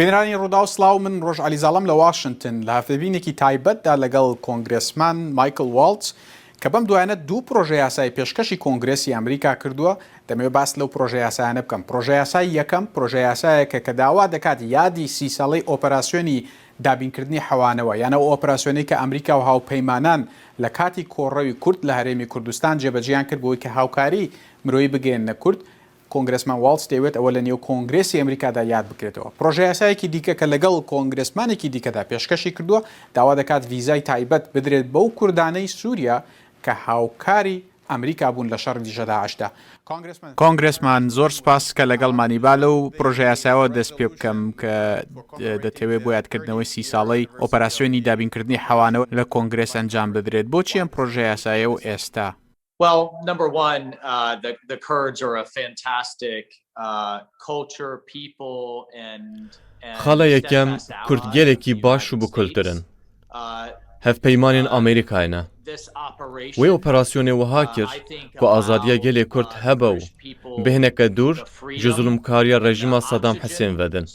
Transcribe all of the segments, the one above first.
بینرانی ڕوودا و سلااو من ڕۆژ علیزاڵم لە واشنگتن لە هەفتەبینێکی تایبەتدا لەگەڵ کۆنگرێسمان مایکل والتز کە بەم دوایانە دوو پرۆژە یاسای پێشکەشی کۆنگرێسی ئەمریکا کردووە دەمەوێت باس لەو پرۆژە یاسایانە بکەم. پرۆژە یاسای یەکەم پرۆژە یاسایەکە کە داوا دەکات یادی 30 ساڵەی ئۆپەراسیۆنی دابینکردنی حەوانەوە یانە ئۆپەراسیۆنی کە ئەمریکا و هاوپەیمانان لە کاتی کۆڕەوی کورد لە هەرێمی کوردستان جێبەجیان کرد بۆی کە هاوکاری مرۆیی بگەێنە کورد. کۆنگرێسمان والتز دەیوێت ئەوە لە نێو کۆنگرێسی ئەمریکادا یاد بکرێتەوە. پرۆژە یاسایەکی دیکە کە لەگەڵ کۆنگرێسمانێکی دیکەدا پێشکەشی کردووە داوا دەکات ویزای تایبەت بدرێت بەو کوردانەی سووریا کە هاوکاری ئەمریکا بوون لە شەڕ دیژە داعشدا. کۆنگرێسمان زۆر سپاس کە لەگەڵمانی با لەو پرۆژە یاسایەوە دەست پێ بکەم کە دەتەوێت بۆ یادکردنەوەی 30 ساڵەی ئۆپەراسیۆنی دابینکردنی حەوانەوە لە کۆنگرێس ئەنجام بدرێت. بۆچی ئەم پرۆژە یاسایە و ئێستا؟ Well, number one, the Kurds are a fantastic culture, people, and خاڵە یەکەم کوردگەلێکی باش و بکولترن. هەفپەیمانین ئەمریکایە. وی ئۆپەراسیۆنێ وەها کرد کە ئازادیە گەلێ کورد هەبە و بهێنەکە دوور ji zulmkariya rejima Saddam Hüseyin vedin.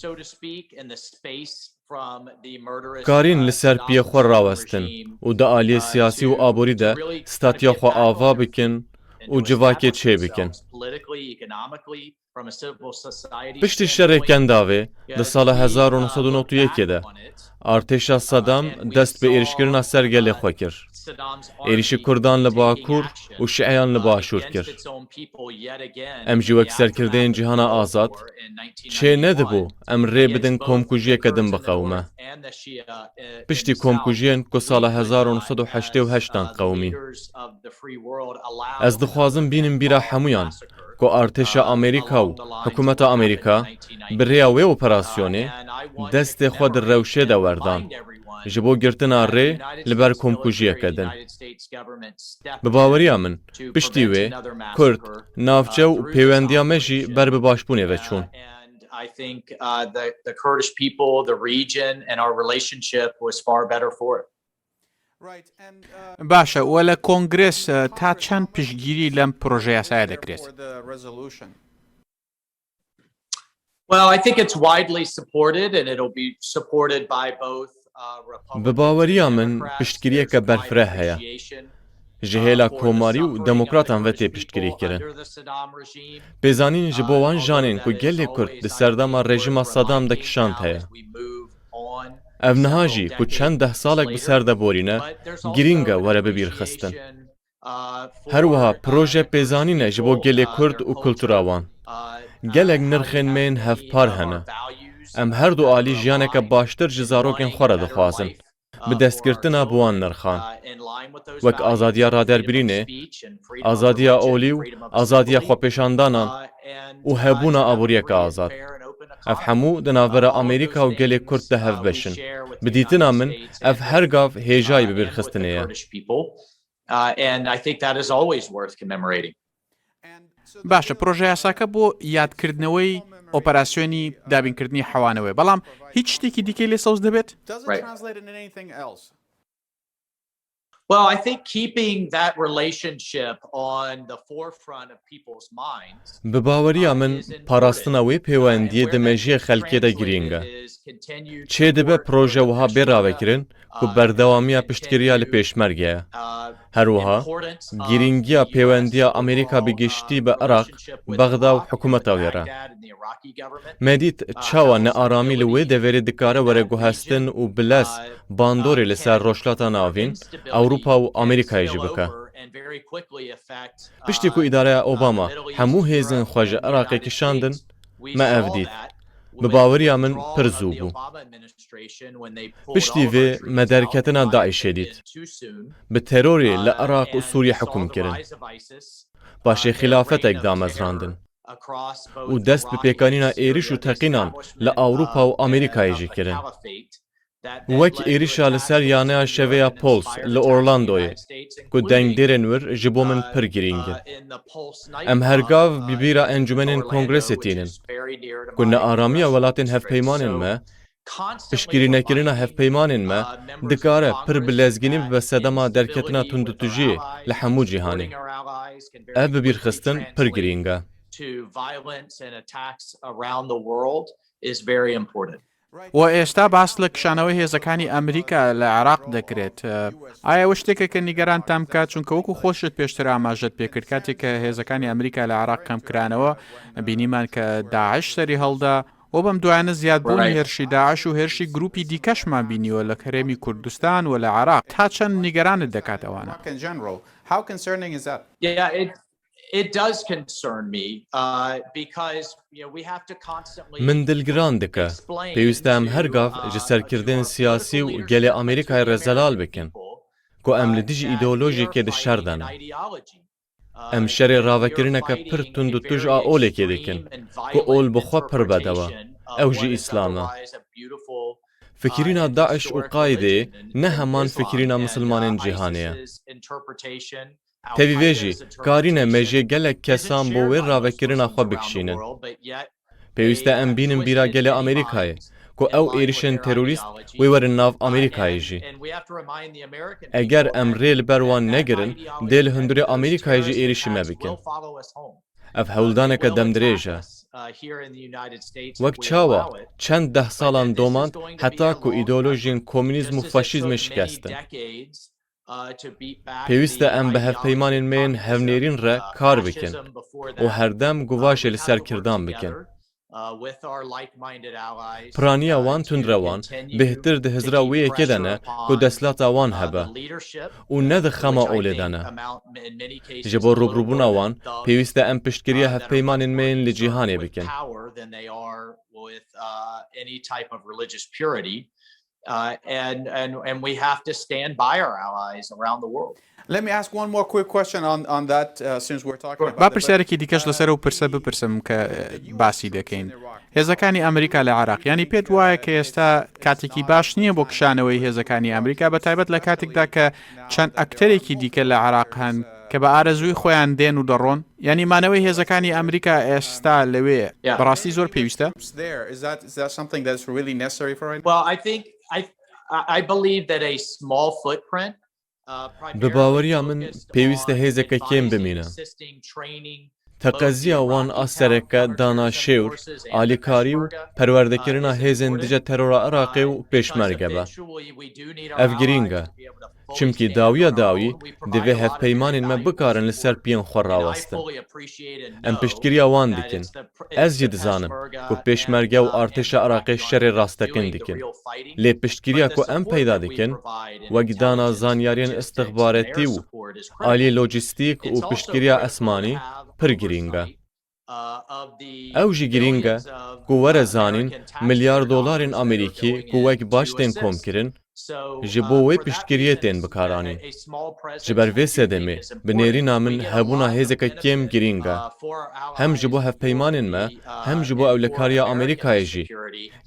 Karîn li ser piyê xwe rawestin û di aliyê siyasî û aborî de statiya xwe ava bikin û civakê çê bikin. Piştî şerê Kendavê di sala 1991 de artêşa Saddam dest bi êrişkirina ser gelê xwe kir. Êrişî Kurdan li Bakur û Şieyan li Başûr kir. Em jî wek serkirdeyên cîhana azad çê nedibû em rê bidin komkujiyeke din biqewime. Piştî komkujiyên ku sala 1988 qewimîn. Ez dixwazim bînim bîra hemûyan ku artêşa Amerîka û hikûmeta Amerîka bi rêya wê operasyonê destê xwe di rewşê de werdan. Ji bo girtina rê li ber komkujiyeke din. Bi baweriya min, piştî wê, Kurd, navçe û pêwendiya me jî ber bi başbûnê ve çûn. I think the Kurdish people, the region, and our relationship was far better for it. باشە وە لە کۆنگرێس تا چەند پشتگیری لەم پرۆژە یاسایە دەکرێت؟ Well, I think it's widely supported and it'll be supported by both Bi baweriya min piştgiriyeke berfireh heye. Ji hêla komarî û demokratan ve tê piştgirî kirin. Pêzanîn ji bo wan janên ku gelê Kurd di serdama rejima Saddam de kişand heye. Ev niha jî ku çend deh salek bi ser de borîne, girîng e were bibîrxistin. Her wiha proje pêzanîn e ji bo gelê Kurd û kultura wan. Gelek nirxên me yên hevpar hene. Em her du alî jiyaneke baştir ji zarokên xwe re dixwazin. Bi destgirtina bi wan nirxan. Wek azadiya raderbirînê, azadiya olî û azadiya xwepêşandanan û hebûna aboriyeke azad. Ev hemû di navbera Amerîka û gelê Kurd de hevbeşin. Bi dîtina min, ev her gav hêjayî bibîrxistinê ye. باشە پرۆژە یاساکە بۆ یادکردنەوەی ئۆپەراسیۆنی دابینکردنی حەوانەوەی بەڵام هیچ شتێکی دیکەی لێ سەوز دەبێت؟ Well, I think keeping that relationship on the forefront of people's minds. Bi baweriya min parastina wê pêwendiyê di mejiyê xelkê de girîng e. Çê dibe proje wiha bê ravekirin ku berdewamiya piştgiriya li pêşmerge ye. Her wiha girîngiya pêwendiya Amerîka bi giştî bi Iraq, Bexda û hikûmeta wê re. Me dît çawa nearamî li wê deverê dikare were guhestin û bilez bandorê li ser rojhilata navîn Ewropa û Amerîkayê jî bike. Piştî ku îdareya Obama hemû hêzên xwe ji Iraqê kişandin, me ev dît. Bi baweriya min pir zû bû. Piştî vê me derketina Daişê dît. Bi terorê li Iraq û Sûriye hikûm kirin. Paşê xilafetek damezrandin. û dest bi pêkanîna êriş û teqînan li Ewropa û Amerîkayê jî kirin. Wek êrişa li ser yaneya şeveya Pols li Orlandoyê ku dengdêrên wir ji bo min pir girîng in. Em hergav bi bîra encûmenên Kongresê tînin ku nearamiya welatên hevpeymanên me, piştgirînekirina hevpeymanên me dikare pir bi lezgînî bibe sedema derketina tundutujiyê li hemû cîhanê. Ev bibîrxistin pir girîng e. To violence and attacks around the world is very important. و ئێستا باس لە کشانەوەی هێزەکانی ئەمریکا لە عێراق دەکرێت. ئایا ئەوە شتێکە کە نیگەران تام بکات چونکە وەکو خۆشت پێشتر ئاماژەت پێکرد کاتێک کە هێزەکانی ئەمریکا لە عێراق کەمکرانەوە بینیمان کە داعش سەری هەڵدا و بەم دوایانە زیادبوونی هێرشی داعش و هێرشی گروپی دیکەشمان بینیوە لە کەرێمی کوردستان و لە عێراق تا چەند نیگەرانت دەکات ئەوانە؟ It does concern me because we have to constantly من دلگران دکە پێویستە ئەم هەرگاف ji serkirdên siyasî û gelê Amerîkayê re zelal bikin ku em li dijî îdeolojiyekê di şer de ne. Em şerê ravekirineke pir tund û tuj a olekê dikin ku ol bi xwe pir bedewe, ew jî îslam e. Fikirîna Daeş û Qaîdê ne heman fikirîna misilmanên cîhanê ye. Tevî vê jî karîne me jê gelek kesan bo wê ravekirina xwe bikişînin. Pêwîst e em bînin bîra gelê Amerîkayê ku ew êrişên terorîst wê werin nav Amerîkayê jî. Eger em rê li ber wan negirin, dê li hundirê Amerîkayê jî êrişî me bikin. Ev hewldaneke demdirêj e. Wek çawa çend deh salan domand heta ku îdeolojiyên komünîzm û faşîzmê şikestin. Pêwîst e em bi hevpeymanên me yên hevnêrîn re kar bikin û herdem guvaşê li ser kirdan bikin. Piraniya wan tundrewan bêhtir di hizra wê yekê de ne ku destlata wan hebe û ne di xema olê de ne. Ji bo rûbirûbûna wan pêwîst e em piştgiriya hevpeymanên me yên li cîhanê bikin. And we have to stand by our allies around the world. Let me ask one more quick question on that since we're talking about. با پرسیارێکی دیکەش لەسەر و پرسە بپرسم کە باسی دەکەین. هێزەکانی ئەمریکا لە عێراق ینی پێت وایە کە ئێستا کاتێکی باش نییە بۆ کشانەوەی هێزەکانی ئەمریکا بەتایبەت لە کاتێکدا کە چەند ئەکتەرێکی دیکە لە عێراق هەن کە بە ئارەزووی خۆیان دێن و دەڕۆن ینی مانەوەی هێزەکانی ئەمریکا ئێستا لەوێ بەڕاستی زۆر پێویستە؟ I believe that a small footprint Bi baweriya min pêwîst e hêzeke kêm bimîne. Teqeziya wan a sereke dana şêwr, alîkarî û perwerdekirina hêzên dice terora Iraqê û pêşmerge be. Ev girîng e. Çimkî dawiya dawî divê hevpeymanên me bikarin li ser piyên xwe rawestin. Em piştgiriya wan dikin. Ez jî dizanim ku pêşmerge û artêşa Iraqê şerê rastekin dikin. Lê piştgiriya ku em peyda dikin, wek dana zanyariyên istixbaretî û alî lojîstîk û piştgiriya esmanî pir girîng e. Ew jî girîng e ku were zanîn milyar dolarên Amerîkî ku wek baş tên komkirin, ji bo wê piştgiriyê tên bikaranîn. Ji ber vê sedemê bi nêrîna min hebûna hêzeke kêm girîng e. Hem ji bo hevpeymanên me, hem ji bo ewlekariya Amerîkayê jî.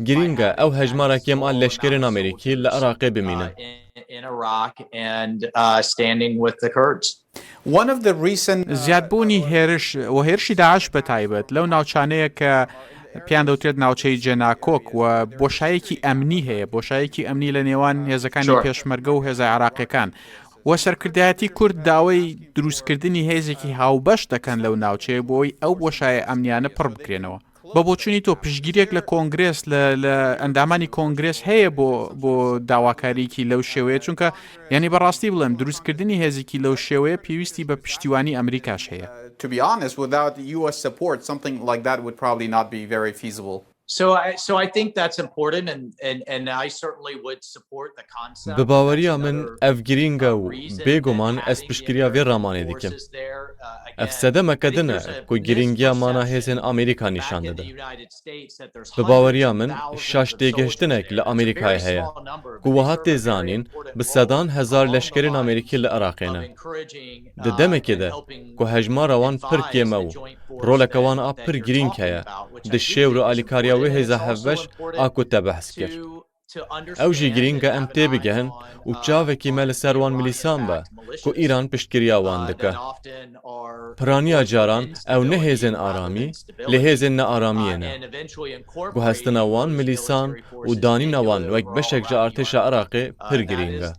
Girîng e ew hejmara kêm a leşkerên Amerîkî li Iraqê bimînin. زیادبوونی هێرش و هێرشی داعش بەتایبەت لەو ناوچانەیە کە پیان دەوترێت ناوچەی جێناکۆک و بۆشایەکی ئەمنی هەیە بۆشایەکی ئەمنی لە نێوان هێزەکانی پێشمەرگە و هێزە عێراقیەکان و سەرکردایەتی کورد داوای دروستکردنی هێزێکی هاوبەش دەکەن لەو ناوچەیە بۆی ئەو بۆشایە ئەمنیانە پڕ بکرێنەوە. بە بۆچوونی تۆ پشتگیرێک لە کۆنگرس لە ئەندامانی کۆنگرس هەیە بۆ داواکاریکی لەو شێوەیە چونکە ینی بەڕاستی بڵێم دروستکردنی هێزێکی لەو شێوەیە پێویستی بە پشتیوانی ئەمریکاش هەیە. To be honest, without US support, something like that would probably not be very feasible. So I think that's important and I certainly would support the concept. Bi baweriya min ev girîng e û bêguman ez piştgiriya vê ramanê dikim. Ev sedemeke din e ku girîngiya mana hêzên Amerîka nîşan dide. Bi baweriya min şaş têgihiştinek li Amerîkayê heye ku wiha tê zanîn bi sedan hezar leşkerên Amerîkî li Iraqê ne. Di demekê de ku hejmara wan pir kêm e û roleka wan a pir girîng heye di şêwr û alîkariya wê hêza hevbeş a ku te behs kir. Ew jî girîng e em tê bigihin û çavekî me li ser wan milîsan be ku Îran piştgiriya wan dike. Piraniya caran ew ne hêzên aramî, lê hêzên nearamiyê ne. Guhestina wan milîsan û danîna wan wek beşek ji artêşa Iraqê pir girîng e.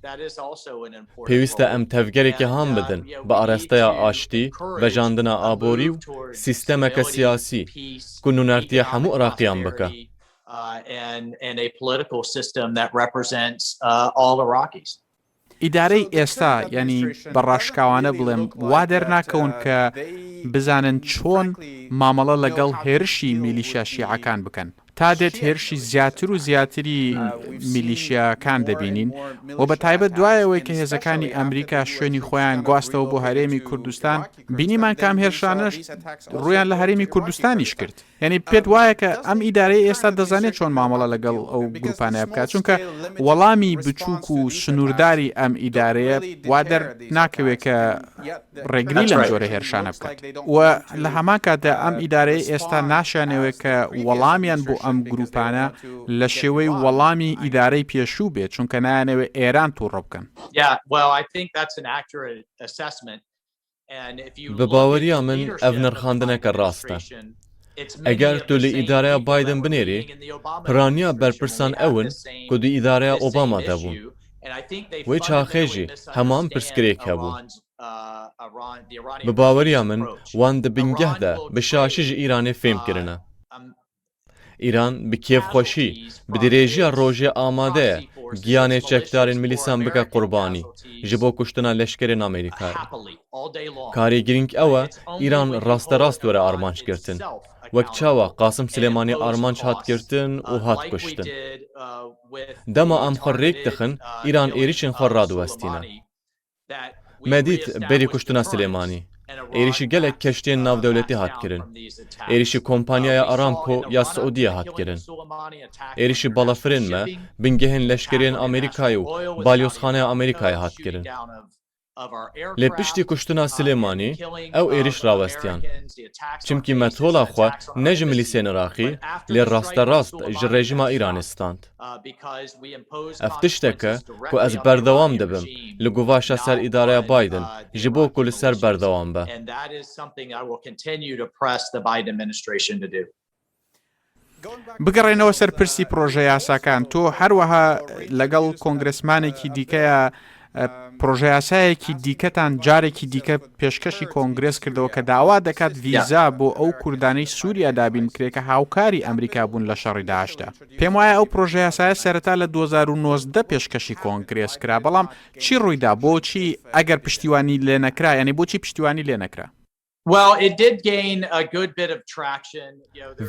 Pêwîst e em tevgerekê ham bidin bi aresteya aştî, vejandina aborî û sîstemeke siyasî ku nûnertiya hemû Iraqîyan bike. and a political system that represents all Iraqis. ئیدارەی ئێستا ینی بەڕاشکاوانە بڵێم وا دەرناکەون کە بزانن چۆن مامەڵە لەگەڵ هێرشی میلیشیا شیعەکان بکەن تا دێت هێرشی زیاتر و زیاتری میلیشیاکان دەبینین و بە تایبەت دوایەوەی کە هێزەکانی ئەمریکا شوێنی خۆیان گواستەوە بۆ هەرێمی کوردستان بینیمان کام هێرشانەش ڕویان لە هەرێمی کوردستانیش کرد یعنی پێت وایە کە ئەم ئیدارەی ئێستا دەزانێت چۆن مامەڵە لەگەڵ ئەو گروپانە بکات چونکە وەڵامی بچووک و سنوورداری ئەم ئیدارەیە وا دەرناکەوێت کە ڕێگری لەم جۆرە هێرشانە بکات و لە هەمان کاتدا ئەم ئیدارەی ئێستا ناشانەوێت کە وەڵامیان بۆ ئەم گروپانە لە شێوەی وەڵامی ئیدارەی پێشوو بێت چونکە نایانەوێت ئێران تووڕە بکەن. بە باوەریە من ئەڤ نرخاندنەکە ڕاستە. ئەگەر تۆ لە ئیدارەیە بایدن بنێری پرانیا بەرپرسان ئەون کە دوی ئیدارەیە ئۆباما دەبوون وی چاخێژی هەمان پرسکرێک هەبوو. بە باوەریە من وان دەبنگەهدا بە شاشیژ ئیرانێ فێمکردنە. ئیران بە کێفخۆشی بە درێژیە ڕۆژێ ئامادەیە گیانێ چەکدارین میلیسان بکە قوربانی ji بۆ کوشتنا لەشکرên ئەمریکای. کارێ گرنگ ئەوە ئیران ڕاستەڕاست وەرە ئارمانجکردن وەک چاوە قاسم سلێمانی ئارمانج هاتکردن و هات کوشتن. دەما ئەم خۆ ڕێک دەخن ئیران ئێریشên خۆ ڕادوەستینە. مەدیت بەری کوشتنا سلێمانی ئێریشی gelek keştiyên navdewletî hatkirin. Êrişî kompanyaya Aramco ya Suudiye hatkirin. Êrişî balafirên me bingehên leşkeriyên Amerîkayê û balyozxaneya Amerîkayê hatkirin. Lê piştî kuştina Silêmanî ew êriş rawestiyan. Çimkî methola xwe ne ji milîsên Iraqî lê rasterast ji rejima Îranê stand. Ev tişteke ku ez berdewam dibim li guvaşa ser îdareya Biden ji bo ku li ser berdewam be. بگەڕێنەوە سەر پرسی پرۆژە یاساکان تۆ هەروەها لەگەڵ کۆنگرسمانێکی دیکەیە پرۆژە یاسایەکی دیکەتان جارێکی دیکە پێشکەشی کۆنگرس کردەوە کە داوا دەکات ڤیزا بۆ ئەو کوردانەی سووریا دابین بکرێت کە هاوکاری ئەمریکا بوون لە شەڕی داعشدا. پێم وایە ئەو پرۆژە یاسایە سەرەتا لە 2019 پێشکەشی کۆنگرس کرا بەڵام چی ڕوویدا بۆچی ئەگەر پشتیوانی لێ نەکرا یعنی بۆچی پشتیوانی لێ نەکرا؟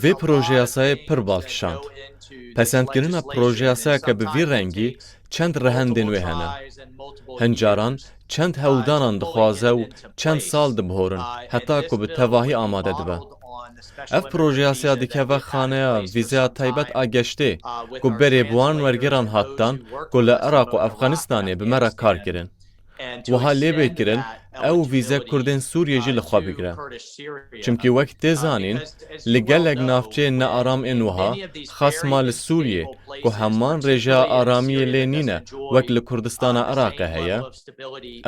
Vê projeyasayê pir balkişand. Pesendkirina projeyasayeke bi vî rengî çend rehendên wê hene. Hin caran çend hewldanan dixwaze û çend sal dibhorin heta ku bi tevahî amade dibe. Ev projeyasaya dikeve xaneya vîzaya taybet a geştê ku berê bi wan wergeran hatdan ku li Iraq û Efxanistanê bi me re kar kirin. Wiha lêbê kirin ew vîze Kurdên Sûriyê jî li xwe bigire. Çimkî wek tê zanîn li gelek navçeyên nearam ên wiha xasma li Sûriyê ku heman rêjeya aramiyê lê nîne wek li Kurdistana Iraqê heye,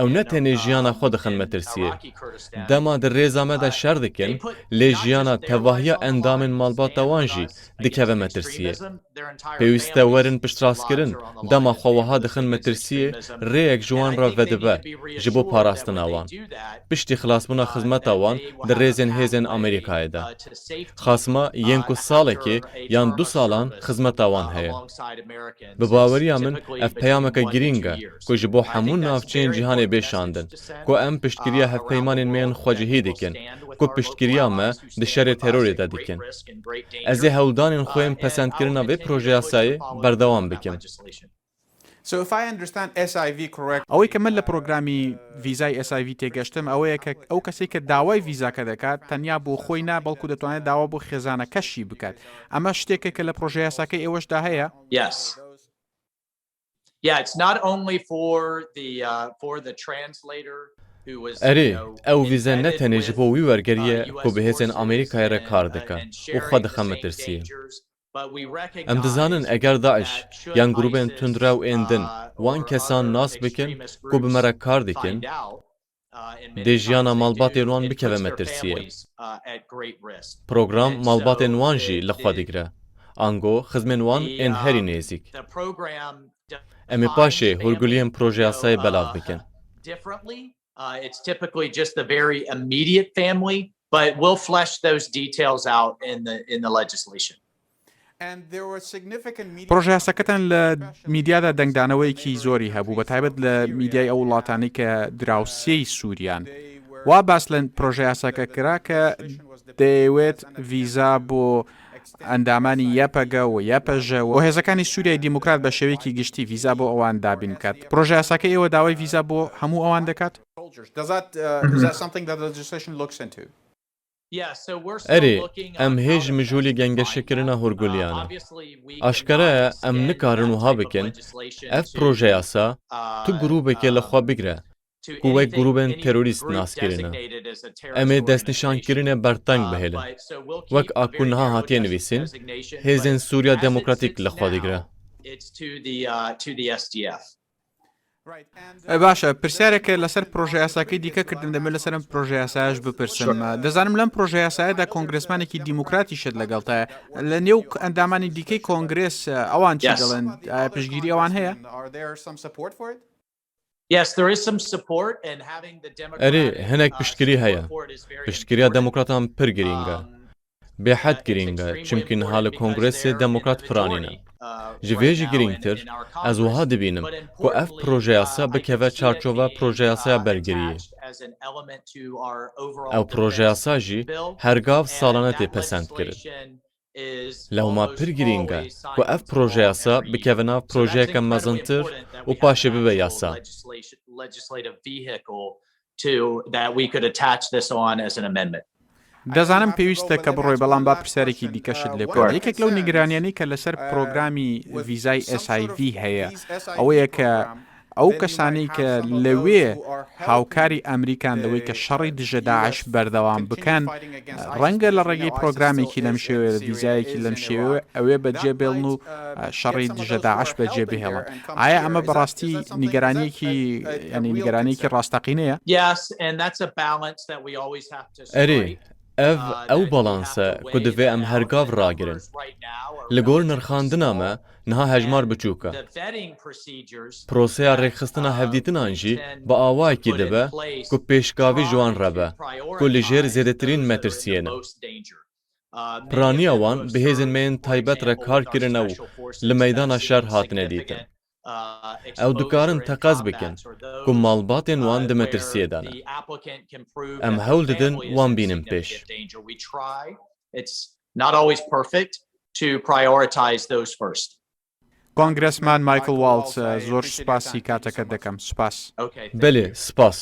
ew ne tenê jiyana xwe dixin metirsiyê. Dema di rêza me de şer dikin lê jiyana tevahiya endamên malbata wan jî dikeve metirsiyê. Pêwîst e werin piştrastkirin dema xwe wiha dixin metirsiyê rêyek ji wan re vedibe ji bo parastina wan. Piştî xilasbûna xizmeta wan di rêzên hêzên Amerîkayê de. Xasma yên ku salekê yan 2 salan xizmeta wan heye. Bi baweriya min ev peyameke girîng e ku ji bo hemû navçeyên cîhanê bêşandin ku em piştgiriya hevpeymanên me yên xwecihî dikin ku piştgiriya me di şerê terorê de dikin. Ez ê hewldanên xwe yên pesendkirina vê projeyasayê berdewam bikim. ئەوەی کە من لە پرۆگرامی ڤیزای SIV تێگەشتم ئەوەیە کە ئەو کەسێک کە داوای ڤیزاکە دەکات تەنیا بۆ خۆی نا بەڵکو دەتوانێت داوا بۆ خێزانەکەشی بکات. ئەمە شتێکە کە لە پرۆژە یاساکەی ئێوەشدا هەیە؟ ئەرێ ئەو ڤیزە ne tenê ji bo wî wergeriye ku bi hêzên Amerîkayê re kar dike û xwe dixe metirsiyê. Em dizanin eger Daeş yan grûpên tundrew ên din wan kesan nas bikin ku bi me re kar dikin, dê jiyana malbatên wan bikeve metirsiyê. Program malbatên wan jî li xwe digire. Ango xizmên wan ên herî nêzik. Em ê paşê hûrguliyên projeyasayê belav bikin. It's typically just the very immediate family, but we'll flesh those details out in the legislation. پرۆژە یاساکەتان لە میدیادا دەنگدانەوەیەکی زۆری هەبوو بە تایبەت لە میدیای ئەو وڵاتانەی کە دراوسێی سووریان وا باس لە پرۆژە یاساکە کرا کە دەیەوێت ڤیزا بۆ ئەندامانی یەپەگە و یەپەژە و هێزەکانی سووریای دیموکرات بە شێوەیەکی گشتی ڤیزا بۆ ئەوان دابین بکات. پرۆژە یاساکە ئێوە داوای ڤیزا بۆ هەموو ئەوان دەکات؟ ئەرێ ئەم هێژ مژولی گەنگەشەکردنە هورگولیانە ئاشکرایە ئەم نکارن وها بکەن ئەف پرۆژە یاسا تو گروپێکێ لەخوا بگرە ku wek grûbên terorîst naskirine. Em ê destnîşankirinê berteng bihêlin. Wek a ku niha hatiye nivîsîn, hêzên Sûriya Demokratîk li xwe digire. باشە پرسیارێکە لەسەر پرۆژە یاساکەی دیکە کردن دەمە لەسەر ئەم پرۆژە یاسایش بپرسم. دەزانم لەم پرۆژە یاسایەدا کۆنگرسمانێکی دیموکراتیشت لەگەڵتایە لە نێو ئەندامانی دیکەی کۆنگرس ئەوان چی دەڵێن پشتگیری ئەوان هەیە؟ ئەرێ هەنێک پشتگیری هەیە. پشتگیریya demokratan pir giring e. Bêhed giring e çimkî niha li Kongresê demokrat piranîne. Ji vê jî giringtir, ez wiha dibînim ku ev proje yasa bikeve çarçova proje yasaya bergiriyê. Ew proje yasa jî hergav salane tê pesend kirin. Li hema pir giring e ku ev proje yasa bikeve nav projeyeke mezintir û paşê bibe yasa. دەزانم پێویستە کە بڕۆی بەڵام با پرسیارێکی دیکەشت لێ بکەم. یەکێک لەو نیگرانیانەی کە لەسەر پرۆگرامی ڤیزای SIV هەیە ئەوەیە کە ئەو کەسانی کە لەوێ هاوکاری ئەمریکان لەوەی کە شەڕی دژە داعش بەردەوام بکەن ڕەنگە لە ڕێگەی پرۆگرامێکی لەم شێوێ ڤیزایەکی لەم شێوێ ئەوێ بەجێ بێڵن و شەڕی دژە داعش بەجێ بهێڵن. ئایا ئەمە بەڕاستی نیگەرانیەکی ڕاستەقینەیە؟ ئەرێ ew balans e ku divê em hergav ragirin. Li gor nirxandina me niha hejmar biçûk e. Proseya rêxistina hevdîtinan jî bi awayekî dibe ku pêşkavî ji wan rebe, ku li jêr zêdetirîn metirsiyê ne. Piraniya wan bi hêzên me yên taybet re kar kirine û li meydana şer hatine dîtin. Ew dikarin teqez bikin ku malbatên wan di metirsiyê de ne. Em hewl didin wan bînin pêş. Kongresman Michael Waltz زۆر سوپاسی کاتەکەت دەکەم. سوپاس. Belê, spas.